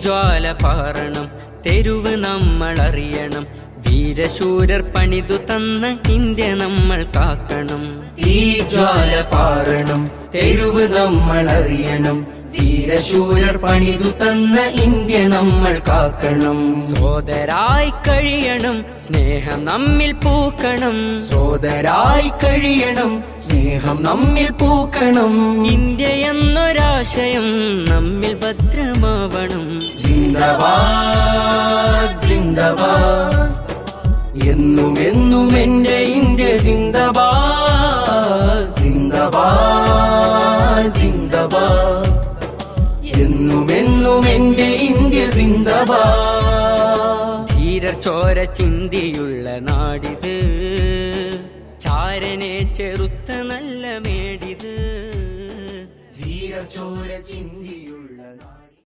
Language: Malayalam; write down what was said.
ജ്വാല പാറണം, തെരുവ് നമ്മൾ അറിയണം. വീരശൂരർ പണിതു തന്ന ഇന്ത്യ നമ്മൾ കാക്കണം. ഈ ജ്വാല പാറണം, തെരുവ് നമ്മൾ അറിയണം. വീരശൂരർ പണിതു തന്ന ഇന്ത്യ നമ്മൾ കാക്കണം. സോദരായി കഴിയണം, സ്നേഹം നമ്മിൽ പൂക്കണം. സോദരായി കഴിയണം, സ്നേഹം നമ്മിൽ പൂക്കണം. ഇന്ത്യ എന്നൊരാശയം നമ്മിൽ ഭദ്രമാവണം. സിന്ദാബാദ് സിന്ദാബാദ്, എന്നും എന്നും എന്റെ ഇന്ത്യ സിന്ദാബാദ്. സിന്ദാബാദ് സിന്ദാബാദ്, എന്നും എന്നും എന്റെ ഇന്ത്യ സിന്ദാബാദ്. ധീരർ ചോര ചിന്തിയുള്ള നാടിത്, ചാരനെ ചെറുത്ത നല്ല മേടിത്. ധീരർ ചോര ചിന്തിയുള്ള